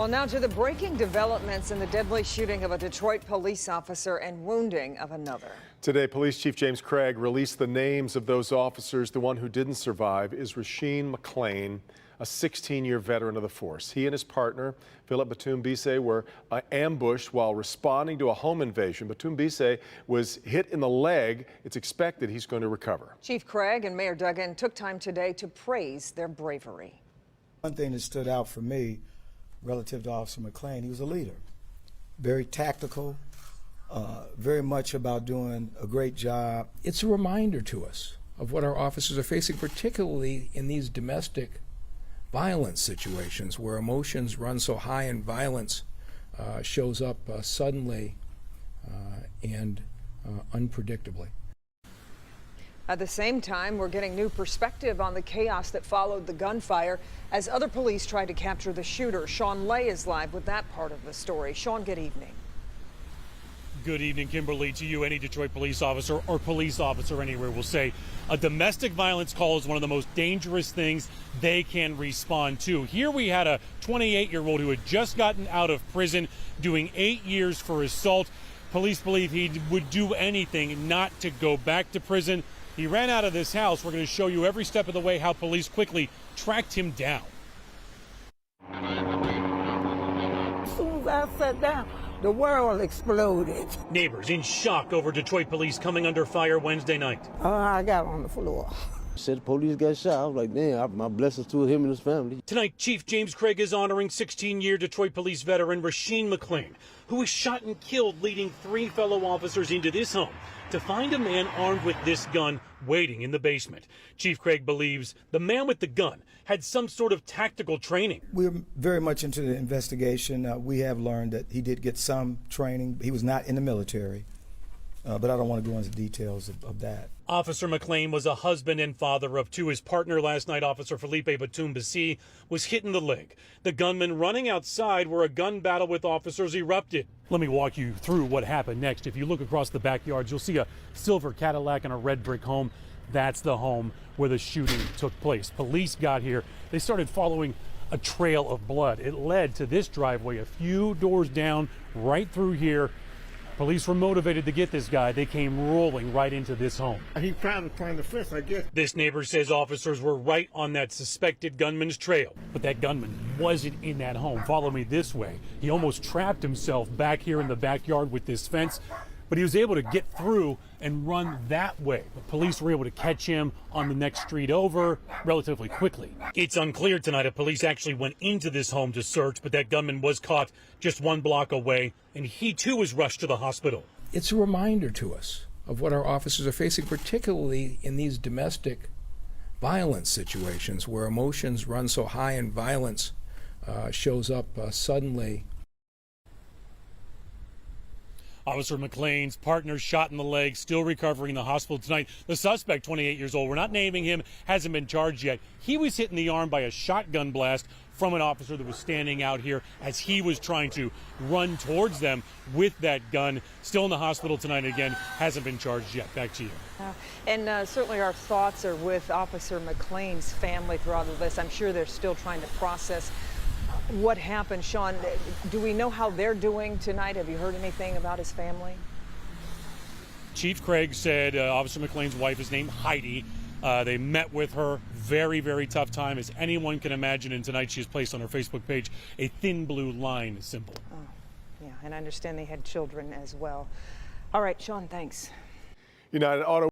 Well, now to the breaking developments in the deadly shooting of a Detroit police officer and wounding of another. Today, Police Chief James Craig released the names of those officers. The one who didn't survive is Rashean McClain, a 16-year veteran of the force. He and his partner, Philip Batumbise, were ambushed while responding to a home invasion. Batumbise was hit in the leg. It's expected he's going to recover. Chief Craig and Mayor Duggan took time today to praise their bravery. One thing that stood out for me relative to Officer McClain, he was a leader, very tactical, very much about doing a great job. It's a reminder to us of what our officers are facing, particularly in these domestic violence situations where emotions run so high and violence shows up suddenly and unpredictably. At the same time, we're getting new perspective on the chaos that followed the gunfire as other police tried to capture the shooter. Sean Lay is live with that part of the story. Sean, good evening. Good evening, Kimberly. To you, any Detroit police officer or police officer anywhere will say a domestic violence call is one of the most dangerous things they can respond to. Here we had a 28-year-old who had just gotten out of prison doing 8 years for assault. Police believe he would do anything not to go back to prison. He ran out of this house. We're going to show you every step of the way how police quickly tracked him down. As soon as I sat down, the world exploded. Neighbors in shock over Detroit police coming under fire Wednesday night. I got on the floor. Said the police got shot. I was like, damn, my blessings to him and his family. Tonight, Chief James Craig is honoring 16-year Detroit police veteran Rashean McClain, who was shot and killed leading 3 fellow officers into this home to find a man armed with this gun waiting in the basement. Chief Craig believes the man with the gun had some sort of tactical training. We're very much into the investigation. We have learned that he did get some training. He was not in the military, but I don't want to go into details of that. Officer McClain was a husband and father of 2. His partner last night, Officer Felipe Batumbise, was hit in the leg. The gunman running outside where a gun battle with officers erupted. Let me walk you through what happened next. If you look across the backyards, you'll see a silver Cadillac and a red brick home. That's the home where the shooting took place. Police got here. They started following a trail of blood. It led to this driveway a few doors down, right through here. Police were motivated to get this guy. They came rolling right into this home. He tried to find the fist, I guess. This neighbor says officers were right on that suspected gunman's trail. But that gunman wasn't in that home. Follow me this way. He almost trapped himself back here in the backyard with this fence, but he was able to get through and run that way. The police were able to catch him on the next street over relatively quickly. It's unclear tonight if police actually went into this home to search, but that gunman was caught just 1 block away, and he too was rushed to the hospital. It's a reminder to us of what our officers are facing, particularly in these domestic violence situations where emotions run so high and violence shows up suddenly. Officer McClain's partner shot in the leg, still recovering in the hospital tonight. The suspect, 28 years old, we're not naming him, hasn't been charged yet. He was hit in the arm by a shotgun blast from an officer that was standing out here as he was trying to run towards them with that gun. Still in the hospital tonight again, hasn't been charged yet. Back to you. And certainly our thoughts are with Officer McClain's family through all of this. I'm sure they're still trying to process what happened. Sean, do we know how they're doing tonight? Have you heard anything about his family? Chief Craig said Officer McClain's wife is named Heidi. They met with her. Very, very tough time, as anyone can imagine. And tonight she has placed on her Facebook page a thin blue line symbol. Oh, yeah, and I understand they had children as well. All right, Sean, thanks. United Auto